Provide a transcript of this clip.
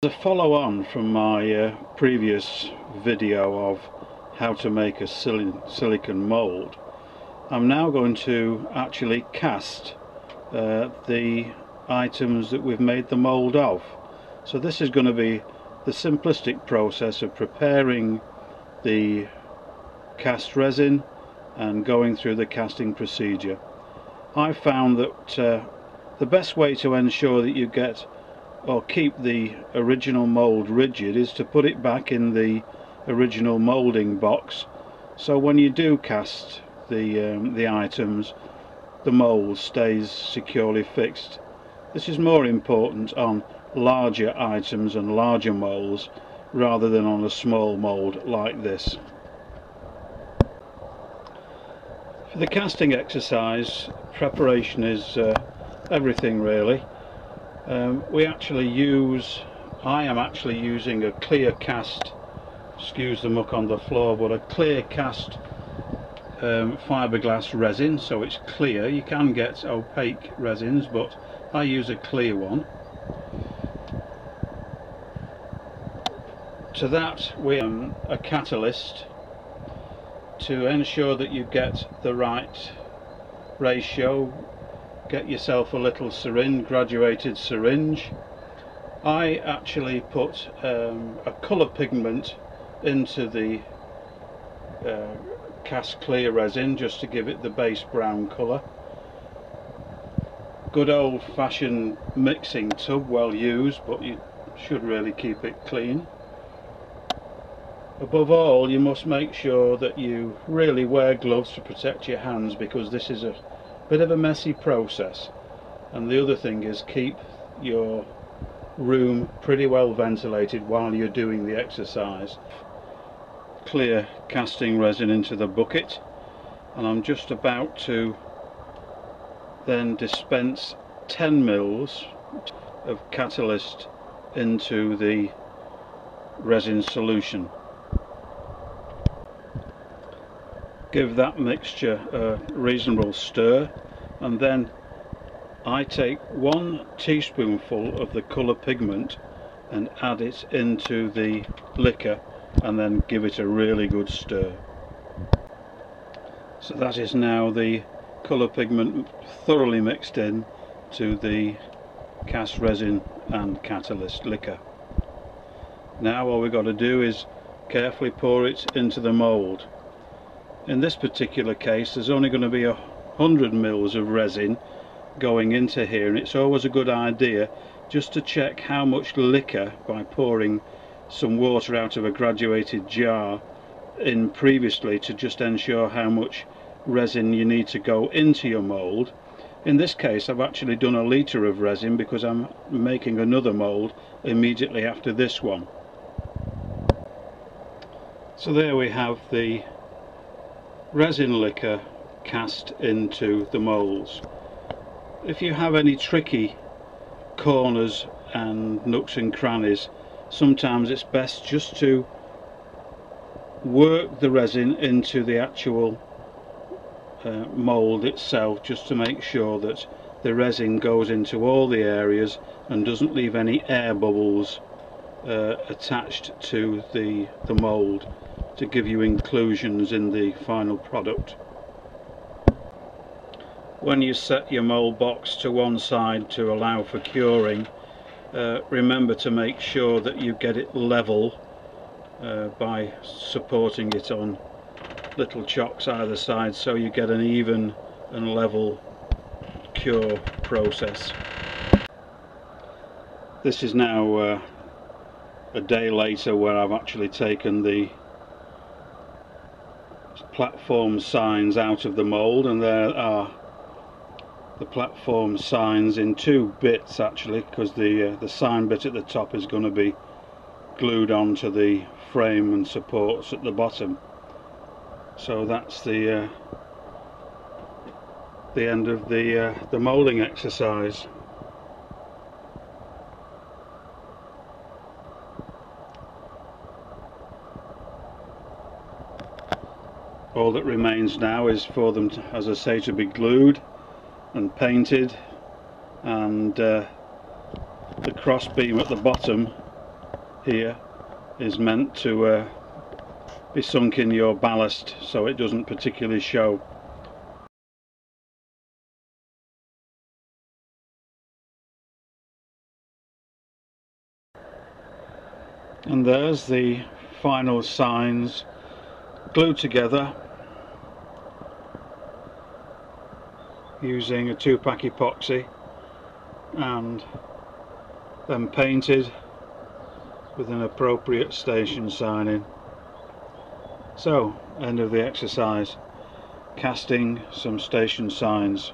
As a follow on from my previous video of how to make a silicone mould, I'm now going to actually cast the items that we've made the mould of. So this is going to be the simplistic process of preparing the cast resin and going through the casting procedure. I found that the best way to ensure that you get or keep the original mould rigid is to put it back in the original moulding box, so when you do cast the items, the mould stays securely fixed. This is more important on larger items and larger moulds rather than on a small mould like this. For the casting exercise, preparation is everything really. I am actually using a clear cast, excuse the muck on the floor, but a clear cast fiberglass resin, so it's clear. You can get opaque resins, but I use a clear one. To that we have a catalyst to ensure that you get the right ratio. Get yourself a little syringe, graduated syringe. I actually put a colour pigment into the cast clear resin just to give it the base brown colour. Good old-fashioned mixing tub, well used, but you should really keep it clean. Above all, you must make sure that you really wear gloves to protect your hands, because this is a bit of a messy process. And the other thing is, keep your room pretty well ventilated while you're doing the exercise. Clear casting resin into the bucket, and I'm just about to then dispense 10 mils of catalyst into the resin solution. Give that mixture a reasonable stir, and then I take 1 teaspoonful of the colour pigment and add it into the liquor, and then give it a really good stir. So that is now the colour pigment thoroughly mixed in to the cast resin and catalyst liquor. Now all we've got to do is carefully pour it into the mould. In this particular case there's only going to be 100 mils of resin going into here, and it's always a good idea just to check how much liquor by pouring some water out of a graduated jar in previously, to just ensure how much resin you need to go into your mould. In this case I've actually done 1 litre of resin because I'm making another mould immediately after this one. So there we have the resin liquor cast into the moulds. If you have any tricky corners and nooks and crannies, sometimes it's best just to work the resin into the actual mould itself, just to make sure that the resin goes into all the areas and doesn't leave any air bubbles attached to the mould, to give you inclusions in the final product. When you set your mould box to one side to allow for curing, remember to make sure that you get it level by supporting it on little chocks either side, so you get an even and level cure process. This is now a day later, where I've actually taken the platform signs out of the mould, and there are the platform signs in 2 bits actually, because the sign bit at the top is going to be glued onto the frame and supports at the bottom. So that's the end of the moulding exercise. All that remains now is for them to, as I say, to be glued and painted, and the cross beam at the bottom here is meant to be sunk in your ballast so it doesn't particularly show. And there's the final signs glued together using a 2-pack epoxy and then painted with an appropriate station signing. So, end of the exercise, casting some station signs.